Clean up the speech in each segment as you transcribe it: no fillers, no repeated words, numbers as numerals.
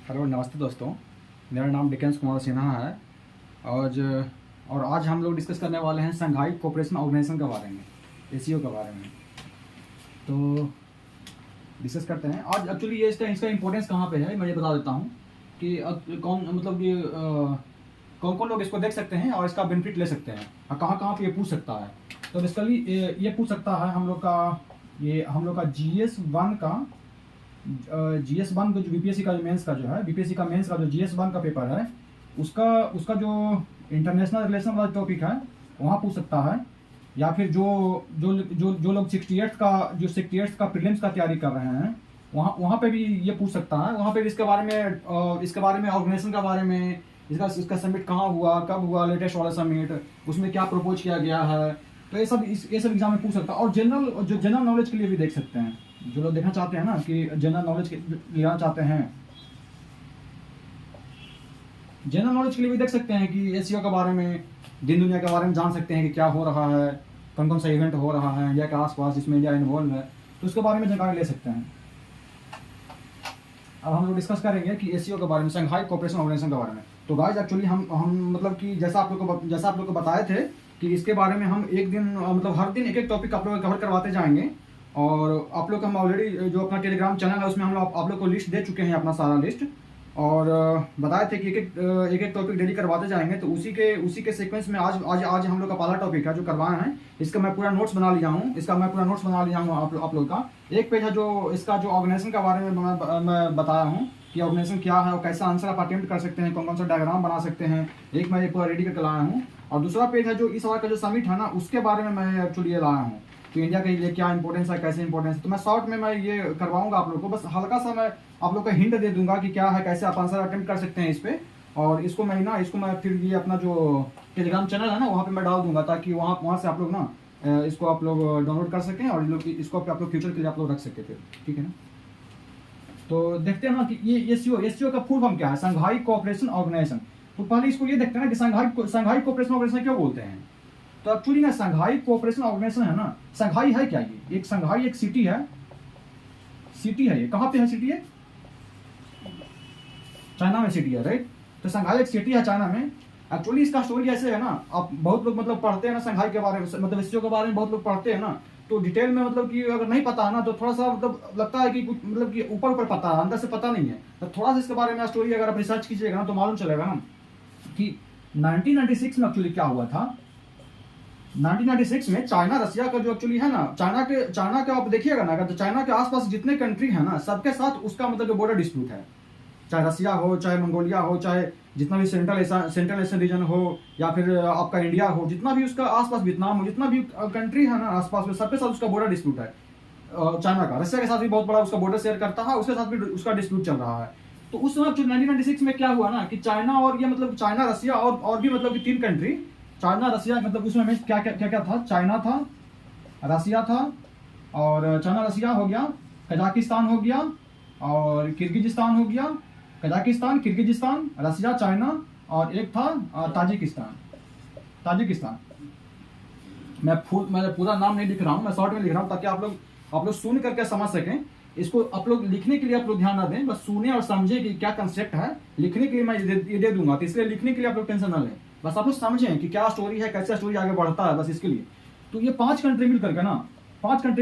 Hello नमस्ते दोस्तों। मेरा नाम डिकेंस कुमार सिन्हा है। और आज हम लोग डिस्कस करने वाले हैं संघाई कोऑपरेशन ऑर्गेनाइजेशन के बारे में, एसीओ के बारे में। तो डिस्कस करते हैं आज। एक्चुअली ये इसका इंपॉर्टेंस कहाँ पे है मैं ये बता देता हूँ कि कौन मतलब कि कौन कौन लोग इसको देख सकते हैं और इसका बेनिफिट ले सकते हैं और कहाँ कहाँ पे ये पूछ सकता है। तो बेसिकली ये पूछ सकता है हम लोग का GS1 का GS1 का जो बीपीएससी का मेंस का जो है बीपीएससी का मेंस का जो GS1 का पेपर है उसका जो इंटरनेशनल रिलेशन वाला टॉपिक है वहाँ पूछ सकता है। या फिर जो लोग 68 का प्रीलिम्स का तैयारी कर रहे हैं वहाँ पे भी ये पूछ सकता है। वहाँ पे भी इसके बारे में ऑर्गेनाइजेशन के बारे में इसका समिट कहाँ हुआ, कब हुआ, लेटेस्ट वाला समिट, उसमें क्या प्रपोज किया गया है। तो ये सब एग्जाम में पूछ सकता है। और जनरल नॉलेज के लिए भी देख सकते हैं। जो लोग देखना चाहते हैं ना कि जनरल नॉलेज लेना चाहते हैं, जनरल नॉलेज के लिए भी देख सकते हैं कि एशिया के बारे में, दिन दुनिया के बारे में जान सकते हैं कि क्या हो रहा है, कौन कौन सा इवेंट हो रहा है इंडिया के आसपास जिसमें इंडिया इन्वॉल्व है, तो उसके बारे में जानकारी ले सकते हैं। अब हम लोग डिस्कस करेंगे कि एसीओ के बारे में, संघाई कोऑपरेशन ऑर्गेनाइजेशन के बारे में। तो गाइस एक्चुअली हम मतलब कि जैसा आप लोग को बताए थे कि इसके बारे में हम एक दिन मतलब हर दिन एक एक टॉपिक आप लोग कवर करवाते जाएंगे। और आप लोग हम ऑलरेडी जो अपना टेलीग्राम चैनल है उसमें हम लोग आप लोग को लिस्ट दे चुके हैं, अपना सारा लिस्ट, और बताए थे कि एक एक टॉपिक डेली करवाते जाएंगे। तो उसी के सीक्वेंस में आज हम लोग का पहला टॉपिक है जो करवाए हैं। इसका मैं पूरा नोट्स बना लिया हूँ आप लोग का। एक पेज है जो इसका जो ऑर्गेनाइजेशन के बारे में मैं बताया हूँ कि ऑर्गेनाइजेशन क्या है और कैसे आंसर आप अटेम्प्ट कर सकते हैं, कौन कौन सा डायग्राम बना सकते हैं। मैं पूरा रेडी करके लाया हूँ। और दूसरा पेज है जो इस बार का जो समिट है ना उसके बारे में मैं एक्चुअली ये लाया हूँ कि इंडिया के लिए क्या इंपॉर्टेंस है, कैसे इंपॉर्टेंस है। तो मैं शॉर्ट में मैं ये करवाऊंगा आप लोग को, बस हल्का सा मैं आप लोग को हिंट दे दूंगा कि क्या है, कैसे आप आंसर अटेम्प्ट कर सकते हैं इस पे। और इसको मैं फिर ये अपना जो टेलीग्राम चैनल है ना वहाँ पे मैं डाल दूंगा, ताकि वहाँ से आप लोग ना इसको आप लोग डाउनलोड कर सकें और इसको आप लोग फ्यूचर के लिए आप लोग रख सकते थे। ठीक है ना। तो देखते हैं ना कि ये एससीओ का फुल फॉर्म क्या है, संघाई कोऑपरेशन ऑर्गेनाइजेशन। तो पहले इसको ये देखते हैं ना कि संघाई कोऑपरेशन ऑर्गेनाइजेशन क्यों बोलते हैं। तो एक्चुअली ना संघाई कोऑपरेशन ऑर्गेनाइजेशन है ना, संघाई है क्या, ये एक संघाई एक सिटी है ये कहाँ पे है, सिटी है चाइना में सिटी है, राइट। तो संघाई एक सिटी है चाइना में। एक्चुअली इसका स्टोरी ऐसे है ना, आप बहुत लोग मतलब पढ़ते हैं ना संघाई के बारे में, मतलब एससीओ के बारे में बहुत लोग पढ़ते हैं ना, तो डिटेल में मतलब कि अगर नहीं पता है ना तो थोड़ा सा मतलब लगता है कि कुछ मतलब कि ऊपर पता है, अंदर से पता नहीं है। तो थोड़ा सा इसके बारे में स्टोरी अगर आप रिसर्च कीजिएगा ना तो मालूम चलेगा ना कि 1996 में एक्चुअली क्या हुआ था। 1996 में चाइना रसिया का जो एक्चुअली है ना, चाइना के आप देखिएगा ना, अगर तो चाइना के आसपास जितने कंट्री है ना सबके साथ उसका मतलब बॉर्डर डिस्प्यूट है। चाहे रसिया हो, चाहे मंगोलिया हो, चाहे जितना भी सेंट्रल एशियन रीजन हो, या फिर आपका इंडिया हो, जितना भी उसका आसपास वियतनाम हो, जितना भी कंट्री है ना आसपास में, सबके साथ उसका बॉर्डर डिस्प्यूट है। चाइना का रसिया के साथ भी बहुत बड़ा उसका बॉर्डर शेयर करता है, उसके साथ भी उसका डिस्प्यूट चल रहा है। तो उस समय 1996 में क्या हुआ ना कि चाइना और ये मतलब चाइना रसिया और भी मतलब कि 3 कंट्री, चाइना रसिया मतलब उसमें क्या था, चाइना था, रसिया था, और चाइना रसिया हो गया, कजाकिस्तान हो गया, और किर्गिजिस्तान हो गया, कजाकिस्तान, किर्गिजिस्तान, रसिया, चाइना, और एक था ताजिकिस्तान। मैं पूरा नाम नहीं लिख रहा हूँ, मैं शॉर्ट में लिख रहा हूँ ताकि आप लोग सुन करके समझ सकें। इसको आप लोग लिखने के लिए आप लोग ध्यान ना दें, बस सुने और समझे कि क्या कंसेप्ट है। लिखने के लिए मैं ये दे दूंगा, तो इसलिए लिखने के लिए आप लोग टेंशन ना लें, बस आप लोग समझें कि क्या स्टोरी है, कैसे स्टोरी आगे बढ़ता है, बस इसके लिए। तो ये 5 कंट्री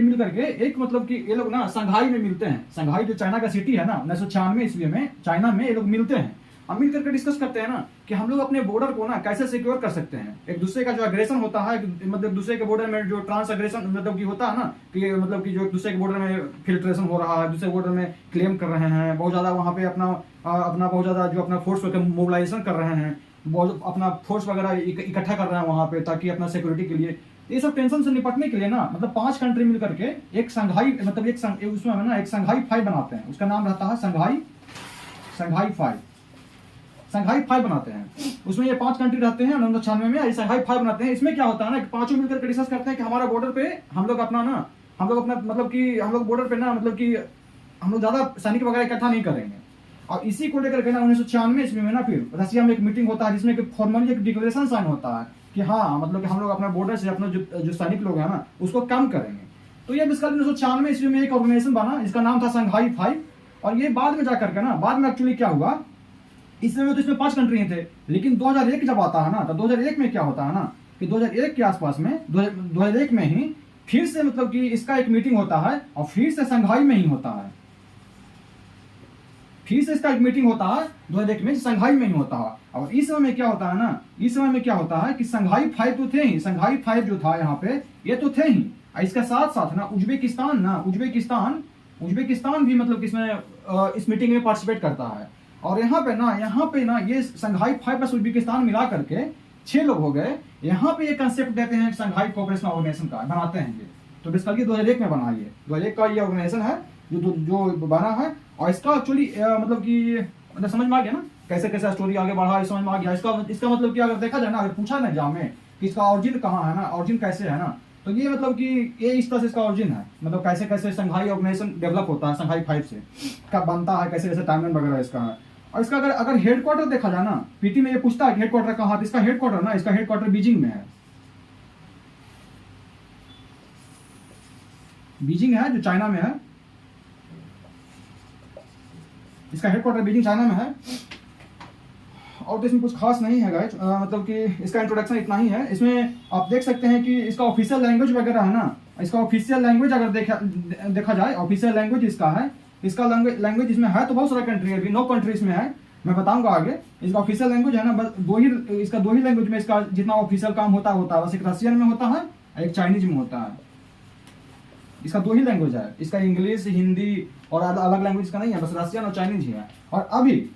मिल करके एक मतलब कि ये लोग ना संघाई में मिलते हैं। संघाई जो चाइना का सिटी है ना, 1996 ईस्वी में चाइना में ये लोग मिलते हैं। अब मिल करके डिस्कस करते हैं ना कि हम लोग अपने बॉर्डर को ना कैसे सिक्योर कर सकते हैं। एक दूसरे का जो अग्रेशन होता है, मतलब दूसरे के बॉर्डर में जो ट्रांस अग्रेशन मतलब कि होता है ना, कि मतलब कि जो एक दूसरे के बॉर्डर में फिल्ट्रेशन हो रहा है, दूसरे बॉर्डर में क्लेम कर रहे हैं, बहुत ज्यादा वहाँ पे अपना बहुत ज्यादा जो अपना फोर्स मोबिलाइजेशन कर रहे हैं, अपना फोर्स वगैरह इकट्ठा कर रहे हैं वहाँ पे, ताकि अपना सिक्योरिटी के लिए। ये सब टेंशन से निपटने के लिए ना मतलब 5 कंट्री मिल करके एक संघाई मतलब उसमें ना एक संघाई 5 बनाते हैं। उसका नाम रहता है संघाई 5 बनाते हैं। उसमें ये 5 कंट्री रहते हैं 1996 में, संघाई 5 बनाते हैं। इसमें क्या होता है ना कि पांचों मिलकर के डिस्कस करते हैं कि हमारा बॉर्डर पे हम लोग अपना मतलब कि हम लोग बॉर्डर पे ना मतलब कि हम लोग ज्यादा सैनिक वगैरह इकट्ठा नहीं करेंगे। और इसी को लेकर के ना 1996 ईस्वी में ना फिर रसिया में एक मीटिंग होता है जिसमें फॉर्मली एक डिक्लेरेशन साइन होता है कि हाँ मतलब कि हम लोग अपना बॉर्डर से अपना जो सैनिक लोग हैं ना उसको कम करेंगे। तो ये बेसिकली 1996 ईस्वी में एक ऑर्गेनाइजेशन बना, इसका नाम था संघाई 5। और ये बाद में जाकर के ना, बाद में एक्चुअली क्या हुआ, इस समय तो इसमें 5 कंट्री थे, लेकिन 2001 जब आता है ना, तो 2001 में क्या होता है ना कि 2001 के आसपास में 2001 में ही फिर से मतलब कि इसका एक मीटिंग होता है और फिर से संघाई में ही होता है, फिर से इसका एक मीटिंग होता है 2001 में, संघाई में ही होता है। और इस समय में क्या होता है ना, इस समय में क्या होता है कि संघाई 5 तो थे ही, संघाई 5 जो था यहाँ पे ये तो थे ही, इसके साथ साथ ना उज्बेकिस्तान भी मतलब इसमें इस मीटिंग में पार्टिसिपेट करता है। और यहाँ पे ना ये संघाई 5 प्लस उज्बेकिस्तान मिला करके 6 लोग हो गए। यहाँ पे ये कंसेप्ट देते हैं संघाई कोऑपरेशन ऑर्गेनाइजेशन का, बनाते हैं ये। तो बेसिकली 2001 में बना, ये 2001 का ये ऑर्गेनाइजेशन है जो बना है। और इसका एक्चुअली मतलब कि मतलब समझ में आ गया ना कैसे कैसे स्टोरी आगे बढ़ा, समझ में आ गया। इसका मतलब कि अगर देखा जाए ना, अगर पूछा ना एग्जाम में कि इसका ऑरिजिन कहाँ है ना, ऑरिजिन कैसे है ना, तो ये मतलब कि ये इस तरह से इसका ऑरिजिन है, मतलब कैसे कैसे संघाई ऑर्गेनाइजेशन डेवलप होता है, संघाई 5 से कब बनता है, कैसे कैसे टाइमलाइन वगैरह इसका है। और इसका अगर हेडक्वार्टर देखा जाए ना, पीटी में ये पूछता है हेडक्वार्टर कहाँ, तो इसका हेडक्वार्टर बीजिंग में है, बीजिंग है जो चाइना में है, इसका हेडक्वार्टर बीजिंग चाइना में है। और तो इसमें कुछ खास नहीं है गाइस, मतलब कि इसका इंट्रोडक्शन इतना ही है। इसमें आप देख सकते हैं कि इसका ऑफिशियल लैंग्वेज वगैरह है ना, इसका ऑफिशियल लैंग्वेज अगर देखा जाए, ऑफिशियल लैंग्वेज इसका है, इसका लैंग्वेज इसमें है तो बहुत सारा कंट्री है, अभी 9 कंट्री इसमें है, मैं बताऊंगा आगे। इसका ऑफिशियल लैंग्वेज है ना, बस दो ही लैंग्वेज में इसका जितना ऑफिशियल काम होता है, बस एक रशियन में होता है और एक चाइनीज में होता है। इसका 2 ही लैंग्वेज है, इसका इंग्लिश, हिंदी और अलग लैंग्वेज का नहीं है, बस रशियन और चाइनीज ही है। और अभी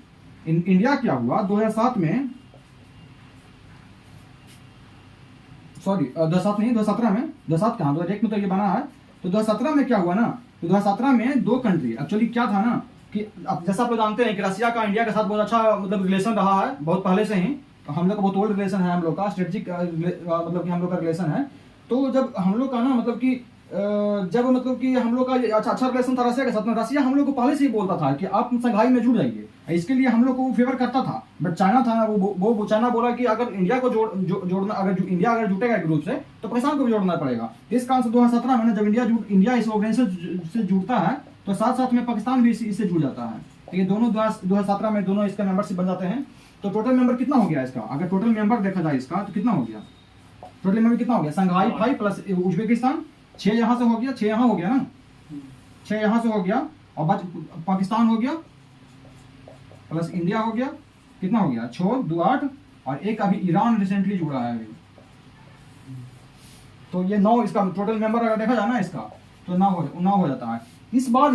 इंडिया क्या हुआ 2007 में, सॉरी 2007 नहीं, 2017 में, 2007 कहाँ, 2001 में तो ये बना है। तो 2017 में क्या हुआ ना, तो 2017 में 2 कंट्री एक्चुअली क्या था ना कि अब जैसा आप लोग जानते हैं कि रशिया का इंडिया के साथ बहुत अच्छा मतलब रिलेशन रहा है बहुत पहले से ही, हम लोग का बहुत ओल्ड रिलेशन है, हम लोग का स्ट्रेटेजिक मतलब कि हम लोग का रिलेशन है। तो जब हम लोग का ना मतलब कि जब मतलब कि हम लोग का अच्छा रिलेशन था रशिया के साथ में, रशिया हम लोग को पहले से ही बोलता था कि आप संघाई में जुड़ जाइए, इसके लिए हम लोग को फेवर करता था। बट चाइना था ना, वो चाइना बोला कि अगर इंडिया को जोड़ना, अगर इंडिया अगर जुटेगा एक ग्रुप से तो पाकिस्तान को भी जोड़ना पड़ेगा। इस कारण से 2017 में जब इंडिया इस ऑर्गेनाइजेशन से जुड़ता है तो साथ साथ में पाकिस्तान भी इससे जुड़ जाता है। तो ये दोनों 2017 में दोनों इसका मेंबरशिप बन जाते हैं। तो टोटल मेंबर कितना हो गया इसका, अगर टोटल मेंबर देखा जाए इसका तो कितना हो गया, टोटल मेंबर कितना हो गया, संघाई 5 प्लस उज्बेकिस्तान 6 यहाँ से हो गया, 6 यहाँ हो गया ना, 6 यहाँ से हो गया, और पाकिस्तान हो गया प्लस इंडिया हो गया, कितना हो गया 6 2 8, और एक अभी ईरान रिसेंटली जुड़ा है अभी। तो ये 9 इसका टोटल मेंबर अगर देखा जाए ना इसका तो 9 हो जाता है। इस बार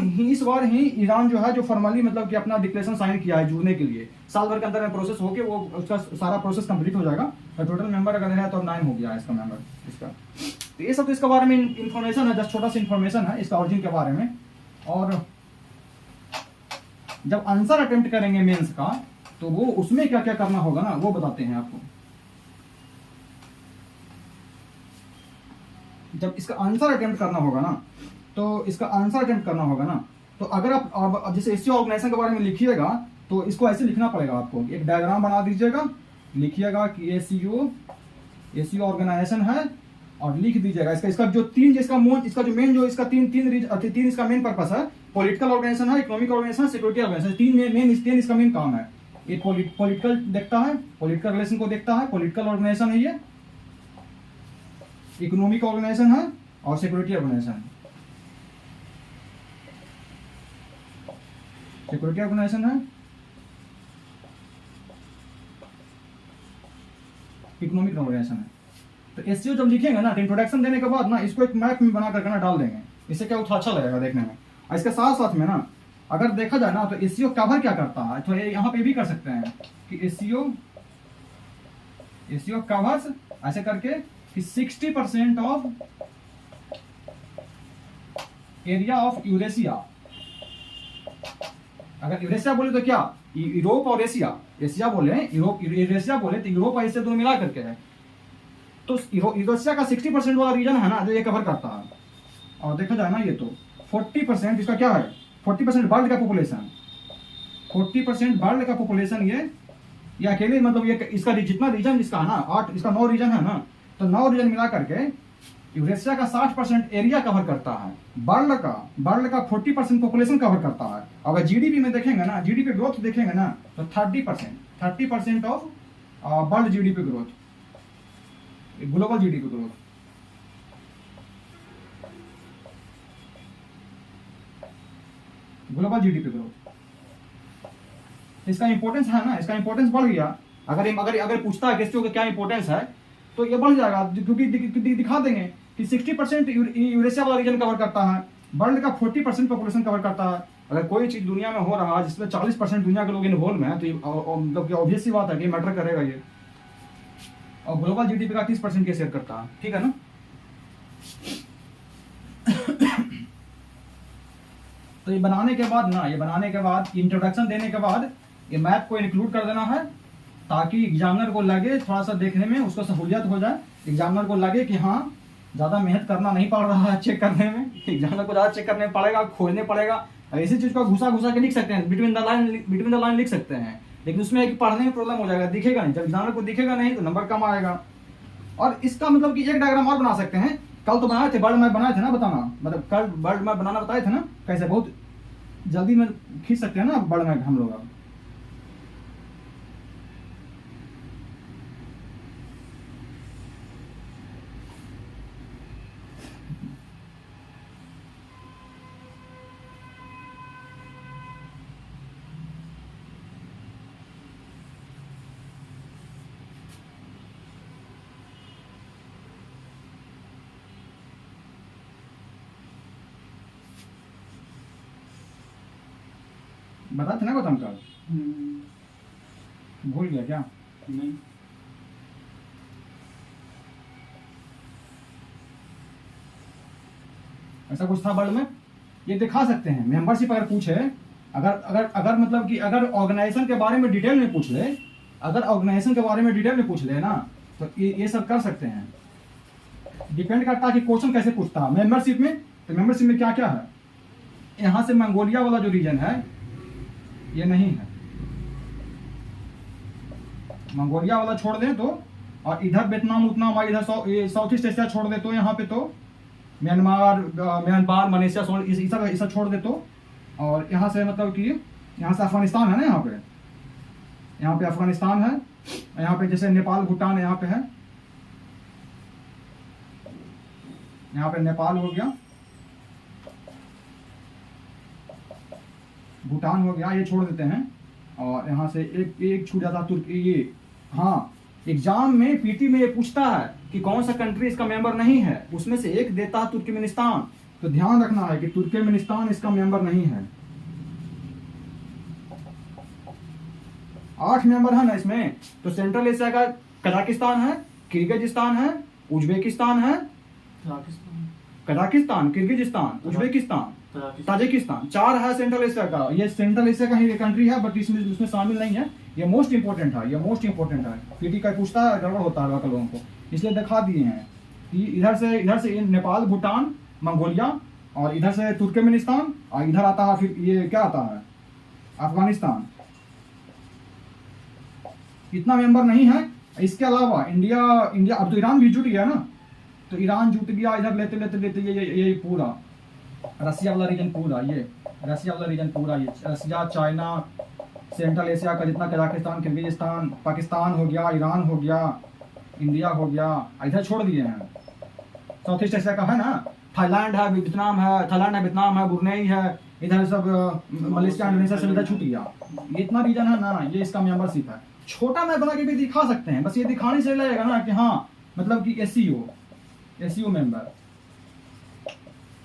ही ईरान जो है जो फॉर्मली मतलब कि अपना डिक्लेरेशन साइन किया है जुड़ने के लिए, साल भर के अंदर में प्रोसेस होके वो उसका सारा प्रोसेस कंप्लीट हो जाएगा। तो टोटल मेंबर अगर है तो 9 हो गया है इसका मेंबर इसका। तो ये सब तो इसके बारे में इंफॉर्मेशन है, जस्ट छोटा सा इंफॉर्मेशन है इसका ऑरिजिन के बारे में। और जब आंसर अटेम्प्ट करेंगे मेंस का तो वो उसमें क्या क्या करना होगा ना वो बताते हैं आपको। जब इसका आंसर अटेम्प्ट करना होगा ना, तो इसका आंसर अटेम्प्ट करना होगा ना, तो अगर आप जैसे एससीओ ऑर्गेनाइजेशन के बारे में लिखिएगा तो इसको ऐसे लिखना पड़ेगा आपको, एक डायग्राम बना दीजिएगा, लिखिएगा कि एससीओ ऑर्गेनाइजेशन है और लिख दीजिएगा इसका जो तीन इसका मेन पर्पस है, पॉलिटिकल ऑर्गेनाइजेशन है, इकोनॉमिक ऑर्गेनाइजेशन, सिक्योरिटी ऑर्गेनाइजेशन, तीन इसका मेन काम है। एक पॉलिटिकल देखता है, पॉलिटिकल रिलेशन को देखता है, पॉलिटिकल ऑर्गेनाइजेशन है ये, इकोनॉमिक ऑर्गेनाइजेशन है और सिक्योरिटी ऑर्गेनाइजेशन है। सिक्योरिटी ऑर्गेनाइजेशन है, इकोनॉमिक ऑर्गेनाइजेशन है। तो एससीओ जब लिखेंगे ना तो इंट्रोडक्शन देने के बाद ना इसको एक मैप में बना करके ना डाल देंगे, इससे क्या होता अच्छा लगेगा देखने में। और इसके साथ साथ में ना अगर देखा जाए ना तो एससीओ कवर क्या करता है, तो यहाँ पे भी कर सकते हैं कि एससीओ कवर्स ऐसे करके कि 60% ऑफ एरिया ऑफ यूरेशिया। अगर यूरेशिया बोले तो क्या, यूरोप और एशिया, एशिया बोले यूरेशिया बोले तो यूरोप और एशिया दोनों मिला करके है। तो यूरेशिया का 60% वाला रीजन है ना जो ये कवर करता है। और देखा जाए ना ये तो 40% इसका क्या है, 40% वर्ल्ड का पॉपुलेशन, 40% वर्ल्ड का पॉपुलेशन ये अकेले मतलब ये इसका जितना रीजन इसका है ना 8 इसका 9 रीजन है ना, तो 9 रीजन मिला करके यूरेशिया का 60% एरिया कवर करता है, वर्ल्ड का 40% पॉपुलेशन कवर करता है। अगर जीडीपी में देखेंगे ना, जीडीपी ग्रोथ देखेंगे ना, तो 30% of world GDP growth, global GDP growth. Global GDP growth, इसका इंपॉर्टेंस है ना, इसका इंपॉर्टेंस बढ़ गया। अगर पूछता है किसी को क्या इंपॉर्टेंस है, तो ये बढ़ जाएगा, क्योंकि दिखा देंगे कि 60% यूरेशिया वाला रीजन कवर करता है, वर्ल्ड का 40% पॉपुलेशन कवर करता है। अगर कोई चीज दुनिया में हो रहा है जिसमें 40% दुनिया के लोग इन्वॉल्व हैं, तो मतलब ऑब्वियस सी बात है कि मैटर करेगा ये। और ग्लोबल जीडीपी का 30% के शेयर करता है, ठीक है ना। तो ये बनाने के बाद इंट्रोडक्शन देने के बाद ये मैप को इंक्लूड कर देना है, ताकि एग्जामिनर को लगे थोड़ा सा देखने में उसको सहूलियत हो जाए, एग्जामिनर को लगे कि हाँ ज़्यादा मेहनत करना नहीं पड़ रहा है चेक करने में, एग्जामिनर को ज़्यादा चेक करने पड़ेगा, खोजने पड़ेगा। ऐसी चीज़ को घुसा के लिख सकते हैं, बिटवीन द लाइन लिख सकते हैं, लेकिन उसमें एक पढ़ने में प्रॉब्लम हो जाएगा, दिखेगा नहीं। जब एग्जामिनर को दिखेगा नहीं तो नंबर कम आएगा। और इसका मतलब कि एक डायग्राम और बना सकते हैं, कल तो बनाए थे, वर्ल्ड मैप बनाए थे ना, बताना मतलब कल वर्ल्ड मैप बनाना बताए थे ना, कैसे बहुत जल्दी में खींच सकते हैं ना वर्ल्ड मैप हम लोग। अब बताए थे ना गौतम कल, भूल गया क्या? नहीं, ऐसा कुछ था वर्ल्ड में, ये दिखा सकते हैं। मेंबरशिप अगर पूछे, अगर मतलब कि अगर ऑर्गेनाइजेशन के बारे में डिटेल में पूछ ले, ना, तो ये सब कर सकते हैं। डिपेंड करता है कि क्वेश्चन कैसे पूछता है। मेंबरशिप में, तो मेंबरशिप में क्या क्या है, यहाँ से मंगोलिया वाला जो रीजन है ये नहीं है, मंगोलिया वाला छोड़ दें तो, और इधर वियतनाम इधर साउथ ईस्ट एशिया छोड़ दे तो, यहाँ पे तो म्यांमार मलेशिया इस छोड़ दे तो, और यहाँ से मतलब कि यहाँ से अफगानिस्तान है ना, यहाँ पे अफगानिस्तान है, यहाँ पे जैसे नेपाल भूटान यहाँ पे है, यहाँ पे नेपाल हो गया, भूटान हो गया, ये छोड़ देते हैं। और यहाँ से एक छूट जाता तुर्की, ये हाँ एग्जाम में पीटी में ये पूछता है कि कौन सा कंट्री इसका मेंबर नहीं है, उसमें से एक देता है तुर्कमेनिस्तान। तो ध्यान रखना है कि तुर्कमेनिस्तान इसका मेंबर नहीं है। 8 मेंबर है ना इसमें, तो सेंट्रल एशिया का कजाकिस्तान है, किर्गिजिस्तान है, उज्बेकिस्तान है, कजाकिस्तान, किर्गिजिस्तान, उज्बेकिस्तान, ताजिकिस्तान, 4 है सेंट्रल एशिया का। ये सेंट्रल एशिया का ही कंट्री है, बट उसमें शामिल नहीं है। ये मोस्ट इंपोर्टेंट है, पीटी का पूछता है, गड़बड़ होता है लोगों को, इसलिए दिखा दिए हैं कि इधर से नेपाल भूटान मंगोलिया, और इधर से तुर्कमेनिस्तान, और इधर आता है फिर ये क्या आता है अफगानिस्तान। इतना मेंबर नहीं है। इसके अलावा इंडिया अब तो ईरान भी जुट गया ना, तो ईरान जुट गया। इधर लेते ये पूरा रसिया वाला रीजन पूरा, ये रसिया, चाइना, सेंट्रल एशिया का जितना, कजाकिस्तान, किर्गिजिस्तान, पाकिस्तान हो गया, ईरान हो गया, इंडिया हो गया, इधर छोड़ दिए हैं। साउथ ईस्ट एशिया का है ना, थाईलैंड है, वियतनाम है, ब्रुनेई है, इधर सब मलेशिया, इंडोनेशिया से इधर छूट गया। ये इतना रीजन है ना, ये इसका मेंबरशिप है। छोटा मैप बना के भी दिखा सकते हैं, बस ये दिखाने से लगेगा ना कि हाँ मतलब कि एससीओ मेंबर,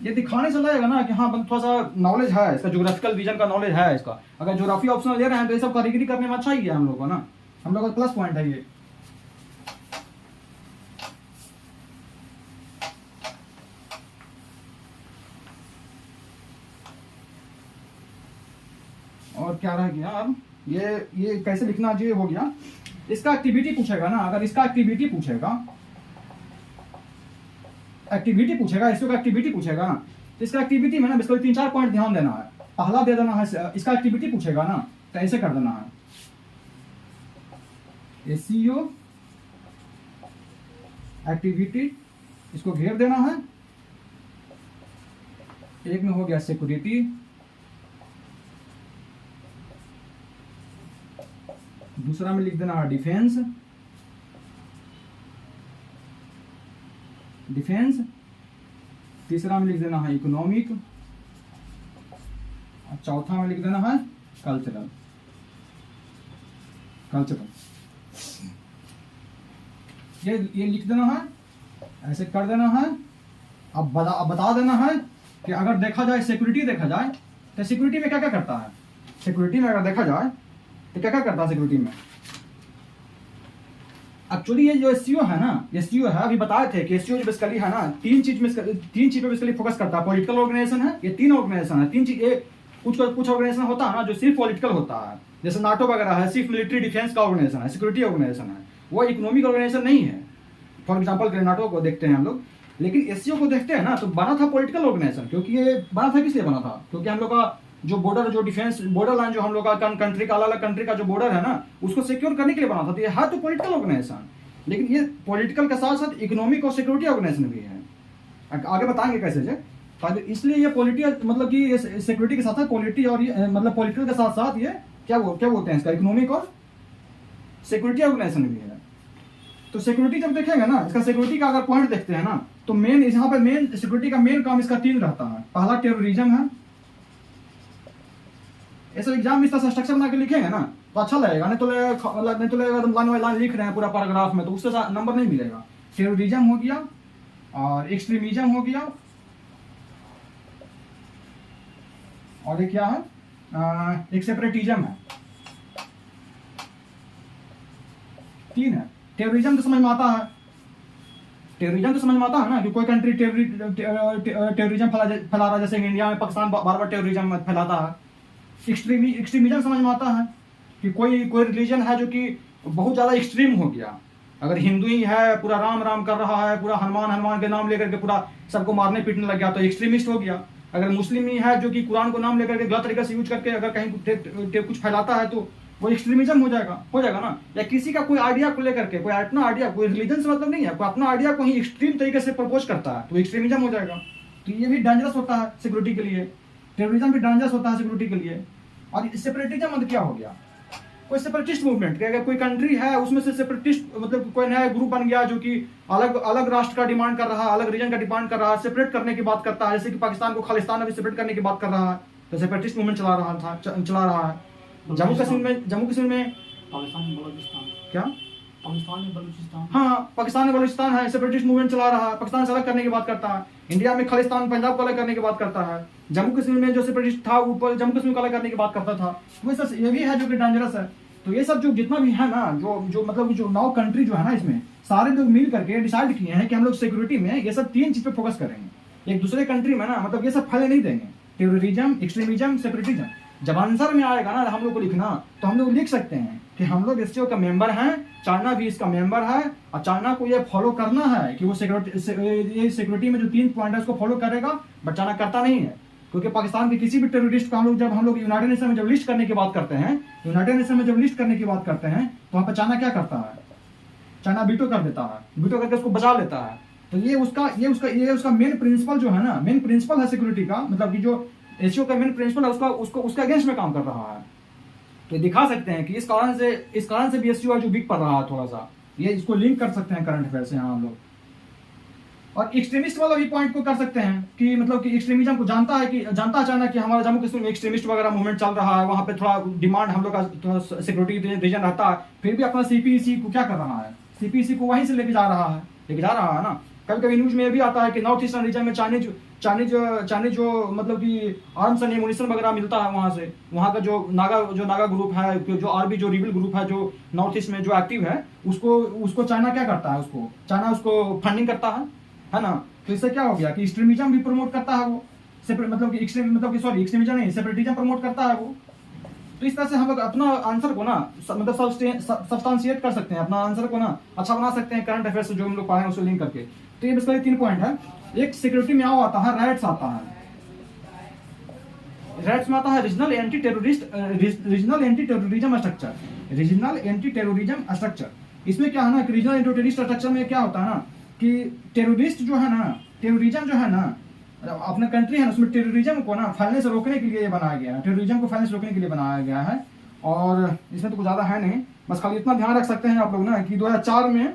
ये दिखाने से लगेगा ना कि हाँ थोड़ा सा नॉलेज है इसका, ज्योग्राफिकल रीजन का नॉलेज है इसका। अगर ज्योग्राफी ऑप्शन ले रहे हैं तो ये सब कारीगरी करने में अच्छा ही है हम लोग को ना, हम लोग का प्लस पॉइंट है ये। और क्या रह गया अब, ये कैसे लिखना चाहिए हो गया। इसका एक्टिविटी पूछेगा ना, अगर इसका एक्टिविटी पूछेगा, इसका एक्टिविटी पूछेगा ना, तो इसका एक्टिविटी में ना इसको 3-4 पॉइंट ध्यान देना है। पहला दे देना है, इसका एक्टिविटी पूछेगा ना तो ऐसे कर देना है, एससीओ एक्टिविटी इसको घेर देना है। एक में हो गया सिक्योरिटी, दूसरा में लिख देना है डिफेंस, तीसरा में लिख देना है इकोनॉमिक, और चौथा में लिख देना है कल्चरल। ये लिख देना है, ऐसे कर देना है। अब बता देना है कि अगर देखा जाए सिक्योरिटी देखा जाए तो सिक्योरिटी में क्या क्या करता है। सिक्योरिटी में अगर देखा जाए तो क्या क्या करता है सिक्योरिटी में। एक्चुअली ये जो एससीओ है ना, एससीओ है, अभी बताए थे कि एससीओ जो बेसिकली है ना, तीन चीज पे बेसिकली फोकस करता है। पॉलिटिकल ऑर्गेनाइजेशन है, ये तीन ऑर्गेनाइजेशन है, तीन चीज। कुछ ऑर्गेनाइजेशन होता है ना जो सिर्फ पॉलिटिकल होता है, जैसे नाटो वगैरह है, सिर्फ मिलिट्री डिफेंस का ऑर्गेनाइजेशन है, सिक्योरिटी ऑर्गेनाइजेशन है, वो इकोनॉमिक ऑर्गेनाइजेशन नहीं है। फॉर एग्जाम्पल नाटो को देखते हैं हम लोग, लेकिन एससीओ को देखते हैं ना तो बना था पॉलिटिकल ऑर्गेनाइजेशन। क्योंकि ये बना था, किस लिए बना था, क्योंकि हम लोग का जो बॉर्डर, जो डिफेंस बॉर्डर लाइन, जो हम लोग का कंट्री का, अलग अलग कंट्री का जो बॉर्डर है ना, उसको सिक्योर करने के लिए बना था। तो ये है तो पॉलिटिकल ऑर्गेनाइजेशन, लेकिन ये पॉलिटिकल के साथ साथ इकोनॉमिक और सिक्योरिटी ऑर्गेनाइजेशन भी है। आगे बताएंगे कैसे से। इसलिए ये पॉलिटिकल मतलब कि सिक्योरिटी के साथ साथ पॉलिटी, और ये मतलब पॉलिटिकल के साथ साथ ये क्या बोलते हैं इसका, इकोनॉमिक और सिक्योरिटी ऑर्गेनाइजेशन भी है। तो सिक्योरिटी जब देखेंगे ना, इसका सिक्योरिटी का अगर पॉइंट देखते हैं ना, तो मेन यहाँ पे मेन सिक्योरिटी का मेन काम इसका तीन रहता है। पहला टेररिज्म है। ऐसे एग्जाम में इस तरह स्ट्रक्चर बना के लिखेंगे ना तो अच्छा लगेगा, नहीं तो लगेगा लाइन बाई लाइन लिख रहे हैं पूरा पैराग्राफ में, तो उससे नंबर नहीं मिलेगा। टेररिज्म हो गया, और एक्सट्रीमिज्म हो गया, और ये क्या है, एक सेपरेटिज्म है। तीन है। टेररिज्म तो समझ में आता है, ना कि कोई कंट्री टेररिज्म फैला रहा है, जैसे इंडिया में पाकिस्तान बार बार टेररिज्म फैलाता है। एक्सट्रीमिज्म समझ में आता है कि कोई रिलीजन है जो कि बहुत ज्यादा एक्सट्रीम हो गया। अगर हिंदू ही है, पूरा राम राम कर रहा है, पूरा हनुमान के नाम लेकर के पूरा सबको मारने पीटने लग गया, तो एक्सट्रीमिस्ट हो गया। अगर मुस्लिम ही है जो कि कुरान को नाम लेकर के गलत तरीके से यूज करके अगर कहीं कुछ फैलाता है, तो वो एक्सट्रीमिज्म हो जाएगा ना। या किसी का कोई आइडिया को लेकर के, कोई अपना आइडिया, कोई रिलीजन से मतलब नहीं है, कोई अपना आइडिया को ही एक्सट्रीम तरीके से प्रपोज करता है, तो एक्सट्रीमिज्म हो जाएगा। तो ये भी डेंजरस होता है सिक्योरिटी के लिए। टेररिज्म भी डेंजरस होता है सिक्योरिटी के लिए। और सेपरेटिज्म मतलब क्या हो गया, कोई सेपरेटिस्ट मूवमेंट, अगर कोई कंट्री है उसमें से सेपरेटिस्ट मतलब कोई नया ग्रुप बन गया जो कि अलग राष्ट्र का डिमांड कर रहा है, अलग रीजन का डिमांड कर रहा है, सेपरेट करने की बात करता है। जैसे कि पाकिस्तान को खालिस्तान में सेपरेट करने की बात कर रहा है, तो सेपरेटिस्ट मूवमेंट चला रहा है। जम्मू कश्मीर में क्या पाकिस्तान में बलूचिस्तान है, सेपरेटिस्ट मूवमेंट चला रहा है, पाकिस्तान से अलग करने की बात करता है। इंडिया में खालिस्तान पंजाब को अलग करने की बात करता है। जम्मू कश्मीर में जो सेपरेटिस्ट था ऊपर जम्मू कश्मीर को अलग करने की बात करता था। वो सब ये भी है जो कि डेंजरस है। तो ये सब जो जितना भी है ना, जो मतलब जो 9 कंट्री जो है ना, इसमें सारे लोग मिल करके डिसाइड किए हैं कि हम लोग सिक्योरिटी में ये सब 3 चीज पे फोकस करेंगे। एक दूसरे कंट्री में ना मतलब ये सब फैले नहीं देंगे, टेररिज्म, एक्सट्रीमिज्म, सेपरेटिज्म। जब आंसर में आएगा ना हम लोग को लिखना, तो हम लोग लिख सकते हैं कि हम लोग एससीओ का मेंबर हैं, चाइना भी इसका मेंबर है, और चाइना को ये फॉलो करना है कि वो सिक्योरिटी में जो 3 पॉइंट है उसको फॉलो करेगा। बट चाइना करता नहीं है, क्योंकि पाकिस्तान के किसी भी टेररिस्ट को हम लोग यूनाइटेड नेशन में जब लिस्ट करने की बात करते हैं, तो वहाँ पर चाइना क्या करता है, चाइना वीटो कर देता है, वीटो करके उसको बचा लेता है। तो ये उसका मेन प्रिंसिपल जो है ना, मेन प्रिंसिपल है सिक्योरिटी का, मतलब कि जो एससीओ का मेन प्रिंसिपल है उसका अगेंस्ट में काम कर रहा है। तो दिखा सकते हैं कि इस कारण से भी एससीओ जो वीक पड़ रहा है थोड़ा सा, ये इसको लिंक कर सकते हैं करंट अफेयर से यहाँ हम लोग। और एक्सट्रीमिस्ट वाला भी पॉइंट को कर सकते हैं कि मतलब कि एक्सट्रीमिज्म को जानता है चाइना कि हमारा जम्मू कश्मीर में एक्सट्रीमिस्ट वगैरह मूवमेंट चल रहा है, वहाँ पे थोड़ा डिमांड हम लोग का थोड़ा सिक्योरिटी रीजन रहता है, फिर भी अपना सीपीसी को क्या कर रहा है, सीपीसी को वहीं से लेके जा रहा है ना। कभी कभी न्यूज में ये भी आता है कि नॉर्थ ईस्टर्न रीजन में चाइनीज जो मतलब कि आर्म्स एंड एमुनिशन वगैरह मिलता है वहाँ का जो नागा ग्रुप है, जो आरबी जो रिबल ग्रुप है जो नॉर्थ ईस्ट में जो एक्टिव है, उसको चाइना क्या करता है, चाइना उसको फंडिंग करता है ना। तो इससे क्या हो गया कि एक्सट्रीमिज्म भी प्रमोट करता है वो, एक्सट्रीमिज्म नहीं, सेपरेटिज्म प्रमोट करता है वो। तो इस तरह से हम लोग अपना आंसर को ना मतलब सब्सटेंशिएट कर सकते हैं, अपना आंसर को ना अच्छा बना सकते हैं करंट अफेयर से जो हम लोग पढ़े हैं उससे लिंक करके। तो ये बेसिकली 3 पॉइंट है। एक सिक्योरिटी में आता है राइट्स आता है, राइट्स में आता है रीजनल एंटी टेररिज्म स्ट्रक्चर। इसमें क्या है ना कि रीजनल एंटी टेररिस्ट स्ट्रक्चर में क्या होता है ना कि टेररिस्ट जो है ना, टेररिज्म जो है ना, अपना कंट्री है ना, उसमें टेररिज्म को ना फैलने से रोकने के लिए ये बनाया गया है, टेररिज्म को फैलने से रोकने के लिए बनाया गया है। और इसमें तो कुछ ज़्यादा है नहीं, बस खाली इतना ध्यान रख सकते हैं आप लोग ना कि 2004 में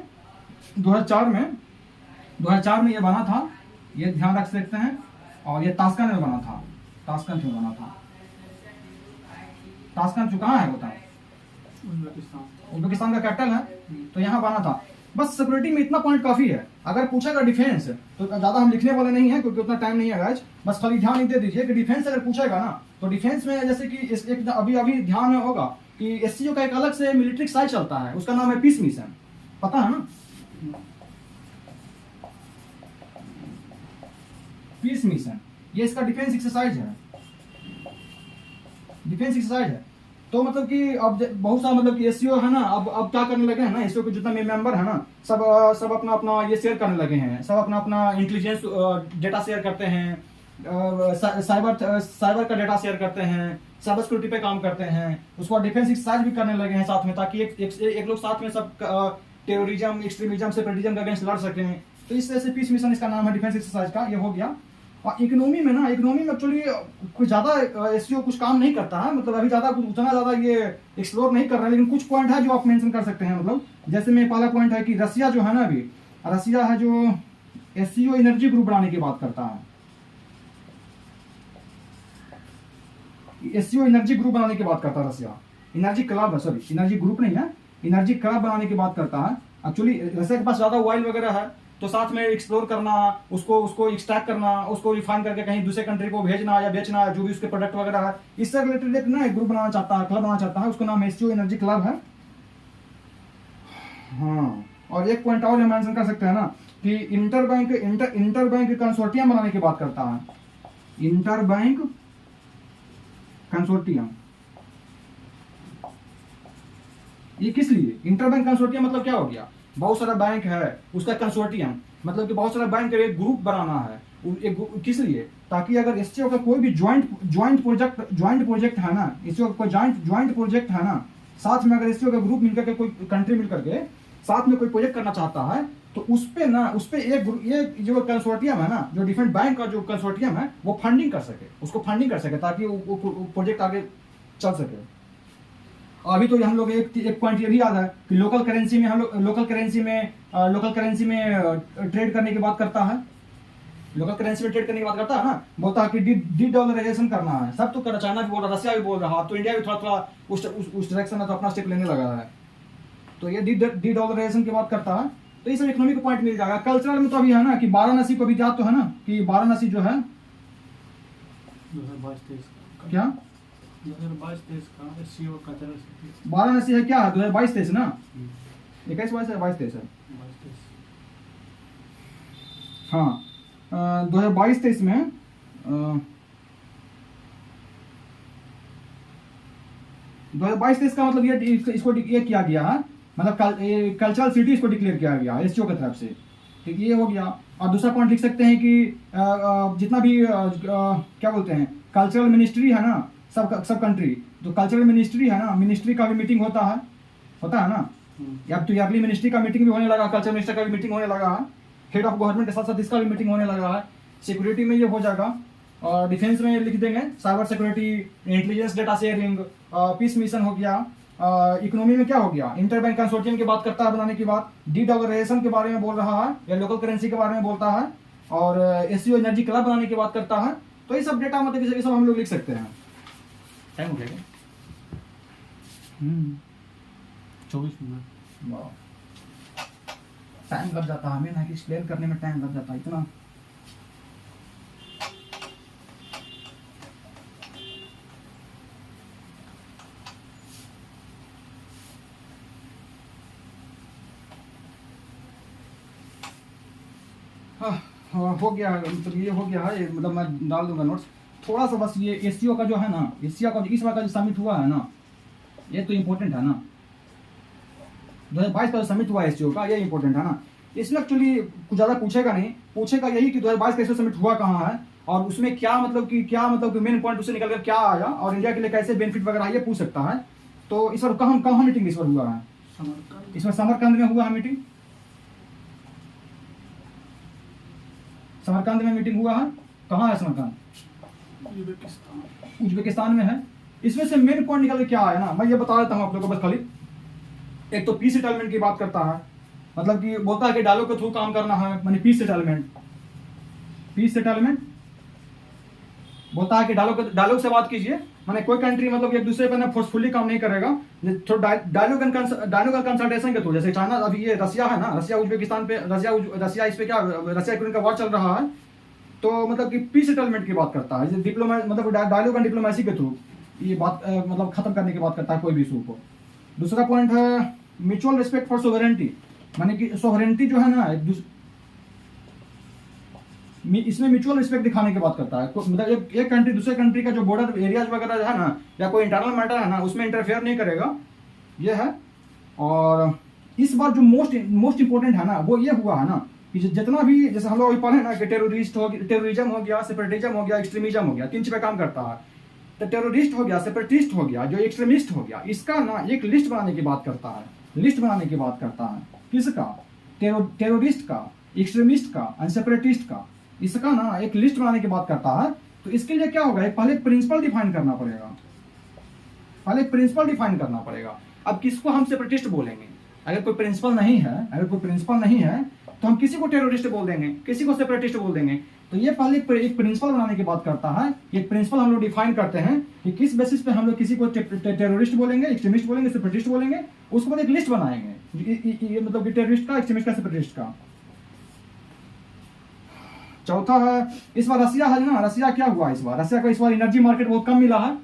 ये बना था, ये ध्यान रख सकते हैं। और ये ताशकंद में बना था, ताशकंद में बना था। ताशकंद जो कहाँ है बता, उज्बेकिस्तान का कैपिटल है, तो यहाँ बना था। बस सिक्योरिटी में इतना पॉइंट काफी है। अगर पूछेगा डिफेंस तो ज्यादा हम लिखने वाले नहीं है क्योंकि उतना टाइम नहीं है गाइस, बस खाली ध्यान ही दे दीजिए कि डिफेंस अगर पूछेगा ना, तो डिफेंस में जैसे कि एक अभी ध्यान में होगा कि एससीओ का एक अलग से मिलिट्री साइट चलता है, उसका नाम है पीस मिशन, पता है ना? पीस मिशन, ये इसका डिफेंस एक्सरसाइज है, डिफेंस एक्सरसाइज है। तो मतलब कि अब बहुत सारा मतलब कि एससीओ है ना, अब क्या करने लगे हैं ना, एससीओ के जितना मेंबर है ना, सब अपना अपना ये शेयर करने लगे हैं, सब अपना अपना इंटेलिजेंस डेटा शेयर करते हैं, साइबर का डेटा शेयर करते हैं, साइबर सिक्योरिटी पे काम करते हैं, उसको डिफेंस एक्सरसाइज भी करने लगे हैं साथ में, ताकि एक लोग साथ में सब टेररिज्म, एक्सट्रीमिज्म, सेपरेटिज्म के अगेंस्ट लड़ सकें। तो इस तरह से पीस मिशन इसका नाम है, डिफेंस एक्सरसाइज का, ये हो गया। और इकोनॉमी में एक्चुअली कुछ ज़्यादा एससीओ कुछ काम नहीं करता है, मतलब अभी ज़्यादा उतना ज़्यादा ये एक्सप्लोर नहीं कर रहा है, लेकिन कुछ पॉइंट है जो आप मेंशन कर सकते हैं। मतलब जैसे में पहला पॉइंट है कि रसिया जो है ना, अभी रसिया है जो एससीओ एनर्जी ग्रुप बनाने की बात करता है, एससीओ एनर्जी ग्रुप बनाने की बात करता है Russia, energy club, sorry energy group नहीं है, एनर्जी क्लब बनाने की बात करता है। एक्चुअली रसिया के पास ज़्यादा ऑयल वगैरह है, तो साथ में एक्सप्लोर करना, उसको एक्सट्रैक्ट करना, उसको रिफाइन करके कहीं दूसरे कंट्री को भेजना या बेचना, जो भी उसके प्रोडक्ट वगैरह है, इससे रिलेटेड एक ना ग्रुप बनाना चाहता है, क्लब बनाना चाहता है, उसका नाम एससीओ एनर्जी क्लब है। हाँ, और एक पॉइंट और मेंशन कर सकते हैं ना कि इंटर बैंक कंसोर्टियम बनाने की बात करता है, इंटर बैंक कंसोर्टियम। ये किस लिए इंटर बैंक कंसोर्टियम, मतलब क्या हो गया, बहुत सारा बैंक है उसका कंसोर्टियम, मतलब कि बहुत सारा बैंक का एक ग्रुप बनाना है, किस लिए, ताकि अगर एससीओ का कोई भी ज्वाइंट प्रोजेक्ट है ना, एससीओ का कोई ज्वाइंट प्रोजेक्ट है ना, साथ में अगर एससीओ का ग्रुप मिलकर के, कोई कंट्री मिलकर के साथ में कोई प्रोजेक्ट करना चाहता है, तो उस पे ये जो कंसोर्टियम है ना, जो डिफरेंट बैंक का जो कंसोर्टियम है, वो फंडिंग कर सके, उसको फंडिंग कर सके, ताकि वो प्रोजेक्ट आगे चल सके। अभी तो हम लोग एक पॉइंट ये भी याद है कि लोकल करेंसी में ट्रेड करने की बात करता है, लोकल करेंसी में ट्रेड करने की बात करता है ना, बोलता है कि डी डॉलराइजेशन करना है, सब तो कर, चाइना भी बोल रहा, रसिया भी बोल रहा, तो इंडिया भी थोड़ा उस डायरेक्शन में तो अपना स्टेप लेने लगा है, तो ये डी डॉलराइजेशन की बात करता है। तो ये सब इकोनॉमिक पॉइंट मिल जाएगा। कल्चरल में तो अभी है ना कि वाराणसी को भी याद तो है ना कि वाराणसी जो है 2022 क्या 2022 का एससीओ का वाराणसी है क्या, 2022-23 ना, 21-22 है, 22-23 है, 22-23 हाँ। 2022-23 में 2022-23 का मतलब ये इसको ये किया गया है, मतलब कल्चरल सिटी इसको डिक्लेयर किया गया एससीओ की तरफ से, ठीक, ये हो गया। और दूसरा पॉइंट लिख सकते हैं कि जितना भी क्या बोलते हैं कल्चरल मिनिस्ट्री है ना, सब कंट्री, तो कल्चरल मिनिस्ट्री है ना, मिनिस्ट्री का भी मीटिंग होता है ना, या तो ईयरली मिनिस्ट्री का मीटिंग भी होने लगा, कल्चर मिनिस्टर का भी मीटिंग होने लगा है, हेड ऑफ गवर्नमेंट के साथ साथ इसका भी मीटिंग होने लगा है। सिक्योरिटी में ये हो जाएगा, और डिफेंस में लिख देंगे cyber security, intelligence data sharing, peace mission हो गया। इकोनॉमी में क्या हो गया, इंटर बैंक कंसोर्टियम की बात करता है बनाने की बात, डी डॉलराइजेशन के बारे में बोल रहा है या लोकल करेंसी के बारे में बोलता है, और एससीओ एनर्जी क्लब बनाने की बात करता है। तो ये सब डेटा मतलब ये सब हम लोग लिख सकते हैं। टाइम हो गया 24 मिनट, टाइम लग जाता है हमें ना कि एक्सप्लेन करने में टाइम लग जाता है इतना। हो गया, मतलब ये हो गया है, मतलब मैं डाल दूंगा नोट्स थोड़ा सा, बस ये एससीओ का जो है ना, एशिया का इस बार का जो समिट हुआ है ना, ये तो इम्पोर्टेंट है ना, 2022 का जो समिट हुआ एससीओ का, ये इम्पोर्टेंट है ना। इसमें एक्चुअली कुछ ज़्यादा पूछेगा नहीं, पूछेगा यही कि 2022 का एससीओ समिट हुआ कहाँ है, और उसमें क्या मतलब कि मेन पॉइंट उससे निकल कर क्या आया, और इंडिया के लिए कैसे बेनिफिट वगैरह ये पूछ सकता है। तो इस बार कहाँ मीटिंग इस बार हुआ है, इसमें समरकंद में हुआ है मीटिंग, समरकंद में मीटिंग हुआ है। कहाँ है समरकंद? उज्बेकिस्तान। उज्बेकिस्तान में है। इसमें से मेन पॉइंट निकल के क्या आया ना, मैं ये बता देता हूँ आप लोगों को बस खाली। एक तो पीस सेटलमेंट की बात करता है, मतलब कि बोलता है कि डायलॉग के थ्रू काम करना है, माने पीस सेटलमेंट। पीस सेटलमेंट बोलता है कि डायलॉग से बात कीजिए, माने कोई कंट्री मतलब एक दूसरे पर ना फोर्सफुली काम नहीं करेगा, तो डायलॉग एंड कंसल्टेशन के थ्रू। जैसे चाइना, अभी ये रसिया है ना, रसिया उज्बेकिस्तान पे, रसिया इस पे क्या, रसिया यूक्रेन का वॉर चल रहा है, तो मतलब कि पीस सेटलमेंट की बात करता है, डिप्लोमेट मतलब डायलॉग एंड डिप्लोमेसी के थ्रू ये बात मतलब खत्म करने की बात करता है कोई भी इशू को। दूसरा पॉइंट है म्यूचुअल रिस्पेक्ट फॉर सोवरेंटी, माने कि सोवरेंटी जो है ना इसमें म्यूचुअल रिस्पेक्ट दिखाने की बात करता है। मतलब एक कंट्री दूसरे कंट्री का जो बॉर्डर एरियाज वगैरह जो है ना, या कोई इंटरनल मैटर है ना, उसमें इंटरफेयर नहीं करेगा, ये है। और इस बार जो मोस्ट इंपॉर्टेंट है ना, वो ये हुआ है ना कि जितना भी, जैसे हम लोग अभी पढ़े ना कि टेररिज्म हो गया, सेपरेटिज्म हो गया, एक्सट्रीमिज्म हो गया, 3 चीज पे काम करता है। तो टेररिस्ट हो गया, सेपरेटिस्ट हो गया, जो एक्सट्रीमिस्ट हो गया, इसका ना एक लिस्ट बनाने की बात करता है। लिस्ट बनाने की बात करता है किसका? टेररिस्ट का, एक्सट्रीमिस्ट का और सेपरेटिस्ट का, इसका ना एक लिस्ट बनाने की बात करता है। तो इसके लिए क्या होगा, पहले प्रिंसिपल डिफाइन करना पड़ेगा, पहले प्रिंसिपल डिफाइन करना पड़ेगा। अब किसको हम सेपरेटिस्ट बोलेंगे? अगर कोई प्रिंसिपल नहीं है, तो हम किसी को टेररिस्ट बोल देंगे, किसी को सेपरेटिस्ट बोल देंगे। तो ये पहले एक प्रिंसिपल बनाने की बात करता है। एक प्रिंसिपल हम लोग डिफाइन करते हैं कि किस बेसिस पे हम लोग किसी को टेररिस्ट बोलेंगे, एक्सट्रीमिस्ट बोलेंगे, सेपरेटिस्ट बोलेंगे, उसके बाद एक लिस्ट बनाएंगे, ये मतलब कि टेररिस्ट का, एक्सट्रीमिस्ट का, सेपरेटिस्ट का। चौथा है इस बार रसिया है ना, रसिया क्या हुआ इस बार? रसिया को इस बार एनर्जी मार्केट बहुत कम मिला है,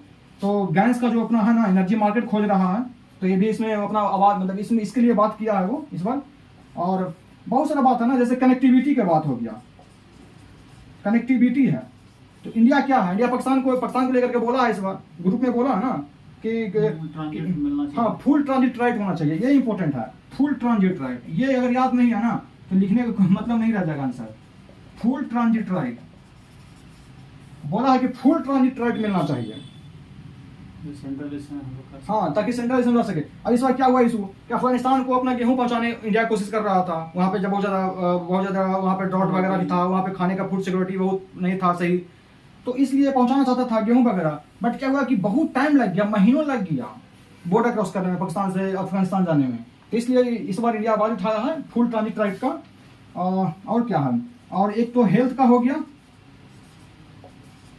तो गैस का जो अपना है ना एनर्जी मार्केट खोज रहा है, तो ये भी इसमें अपना आवाज मतलब इसमें इसके लिए बात किया है वो इस बार। और बहुत सारा बात है ना, जैसे कनेक्टिविटी की बात हो गया, कनेक्टिविटी है। तो इंडिया क्या है, इंडिया पाकिस्तान को लेकर के बोला है इस बार, ग्रुप में बोला है ना कि हाँ फुल ट्रांजिट राइट होना चाहिए, ये इंपॉर्टेंट है, फुल ट्रांजिट राइट। ये अगर याद नहीं है ना तो लिखने का कोई मतलब नहीं रह जाएगा आंसर। फुल ट्रांजिट राइट बोला है कि फुल ट्रांजिट राइट मिलना चाहिए, हाँ, ताकि सेंट्रलाइजेशन रह सके। अब इस बार क्या हुआ इशू कि अफगानिस्तान को अपना गेहूं पहुंचाने इंडिया कोशिश कर रहा था, वहां पे जब बहुत ज्यादा वहां पे ड्रॉट वगैरह भी था, वहां पे खाने का फूड सिक्योरिटी बहुत नहीं था सही, तो इसलिए पहुंचाना चाहता था गेहूं वगैरह। बट क्या हुआ कि बहुत टाइम लग गया, महीनों लग गया बॉर्डर क्रॉस करने में, पाकिस्तान से अफगानिस्तान जाने में। तो इसलिए इस बार इंडिया आवाज उठाया है फुल ट्रांजिट राइट का। और क्या है, और एक तो हेल्थ का हो गया।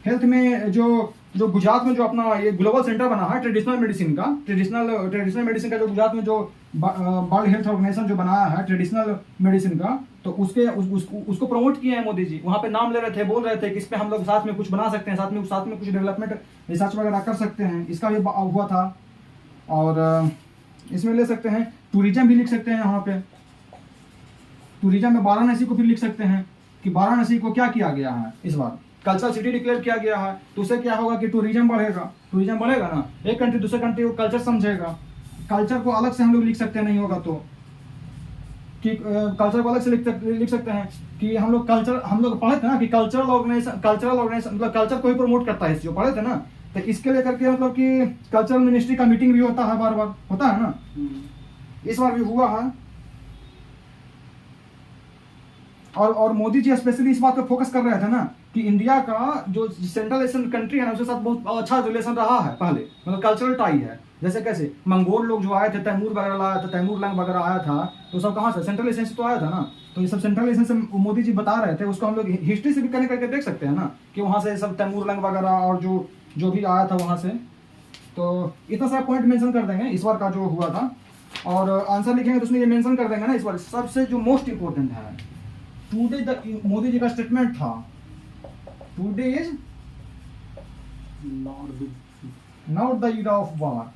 हेल्थ में जो गुजरात में जो अपना ये ग्लोबल सेंटर बना है ट्रेडिशनल मेडिसिन का, ट्रेडिशनल मेडिसिन का जो गुजरात में जो वर्ल्ड हेल्थ ऑर्गेनाइजेशन जो बनाया है ट्रेडिशनल मेडिसिन का, तो उसको प्रमोट किए हैं मोदी जी। वहाँ पे नाम ले रहे थे, बोल रहे थे कि इस पे हम लोग साथ में कुछ बना सकते हैं, साथ में कुछ डेवलपमेंट रिसर्च वगैरह कर सकते हैं, इसका भी हुआ था। और इसमें ले सकते हैं टूरिज्म भी लिख सकते हैं, यहाँ पे टूरिज्म में वाराणसी को भी लिख सकते हैं कि वाराणसी को क्या किया गया है इस बार, कल्चरल सिटी डिक्लेयर किया गया है। तो उससे क्या होगा कि टूरिज्म बढ़ेगा ना, एक कंट्री दूसरे कंट्री को कल्चर समझेगा। कल्चर को अलग से हम लोग लिख सकते हैं, नहीं होगा तो कि कल्चर को अलग से लिख सकते हैं कि हम लोग पढ़े थे ना कि कल्चरल ऑर्गेनाइजेशन मतलब कल्चर को ही प्रमोट करता है, जो पढ़े थे ना। तो इसके लेकर के मतलब कि कल्चरल मिनिस्ट्री का मीटिंग भी होता है, बार होता है ना, इस बार भी हुआ है। और मोदी जी स्पेशली इस बात पे फोकस कर रहे थे ना कि इंडिया का जो सेंट्रल एशियन कंट्री है ना, उसके साथ बहुत अच्छा रिलेशन रहा है पहले, मतलब कल्चरल टाई है। जैसे कैसे मंगोल लोग जो आए थे, तैमूर वगैरह लाया था, तैमूर लंग वगैरह आया था, तो सब कहाँ से, सेंट्रल एशियन से तो आया था ना। तो ये सब सेंट्रल एशियन से मोदी जी बता रहे थे, उसको हम लोग हिस्ट्री से भी कनेक्ट करके देख सकते हैं ना कि वहाँ से सब तैमूर लंग वगैरह और जो भी आया था वहाँ से। तो इतना सारा पॉइंट मेंशन कर देंगे इस बार का जो हुआ था, और आंसर लिखेंगे तो उसमें ये मेंशन कर देंगे ना इस बार। सबसे जो मोस्ट इंपॉर्टेंट है टुडे, मोदी जी का स्टेटमेंट था, today is not the era of war.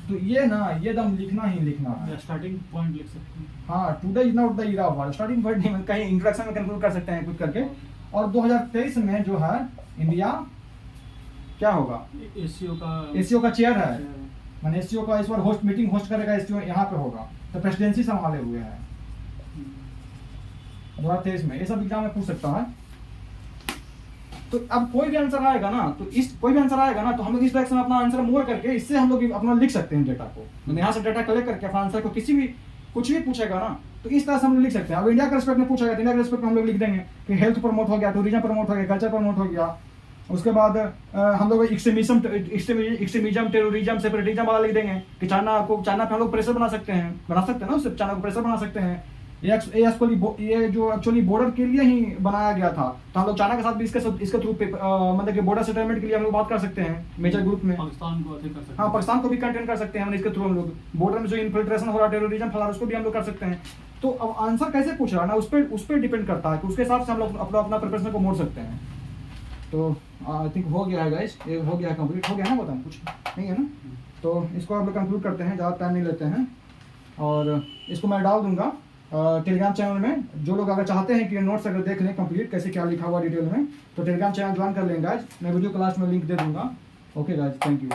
तो ये ना ये दम लिखना ही लिखना है, स्टार्टिंग पॉइंट लिख सकते हैं। हाँ, today is not the era of war, starting point नहीं, कहीं इंट्रोडक्शन में कंक्लूड कर सकते हैं कुछ करके। और 2023 में जो है इंडिया क्या होगा, एसीओ का चेयर है, मैंने एसीओ का इस बार मीटिंग होस्ट करेगा, एसीओ यहाँ पे होगा, तो प्रेसिडेंसी संभाले हुए है 2023 में। ये सब एग्जाम में पूछ सकता है। तो अब कोई भी आंसर आएगा ना, तो हम लोग इस डायरेक्शन में अपना आंसर मोड़ करके इससे हम लोग अपना लिख सकते हैं डेटा को। तो यहाँ से डेटा कलेक्ट करके अपना आंसर को किसी भी कुछ भी पूछेगा ना, तो इस तरह से हम लोग लिख सकते हैं। अब इंडिया के रिस्पेक्ट में पूछेगा तो इंडिया के रिस्पेक्ट में हम लोग लिख देंगे कि हेल्थ प्रमोट हो गया, टूरिज्म प्रमोट हो गया, कल्चर प्रमोट हो गया। उसके बाद हम लोग एक्सट्रीमिज्म, टेररिज्म, सेपरेटिज्म वाला लिख देंगे कि चाइना पे हम लोग प्रेशर बना सकते हैं ना, उससे चाइना को प्रेशर बना सकते हैं। ये जो एक्चुअली बॉर्डर के लिए ही बनाया गया था, तो हम लोग चाइना के साथ भी इसके थ्रू मतलब कि बॉर्डर सेटलमेंट के लिए हम लोग बात कर सकते हैं मेजर ग्रुप में। पाकिस्तान को अधिक कर सकते हाँ, पाकिस्तान को भी कंटेन कर सकते हैं इसके थ्रू। हम लोग बॉर्डर में जो इन्फिल्ट्रेशन हो रहा है, टेररिज्म फैला, उसको भी हम लोग कर सकते हैं। तो अब आंसर कैसे पूछ रहा है ना, उस पर डिपेंड करता है कि उसके हिसाब से हम लोग अपना प्रिपरेशन को मोड़ सकते हैं। तो आई थिंक हो गया है गाइस, ये हो गया, कंप्लीट हो गया ना, बताएं कुछ नहीं है ना। तो इसको आप लोग कंक्लूड करते हैं, ज़्यादा टाइम नहीं लेते हैं। और इसको मैं डाल दूंगा टेलीग्राम चैनल में। जो लोग अगर चाहते हैं कि नोट्स अगर देख लें कंप्लीट कैसे क्या लिखा हुआ डिटेल में, तो टेलीग्राम चैनल ज्वाइन कर लेंगे गाइस। मैं वीडियो क्लास में लिंक दे दूंगा। Okay guys, thank you.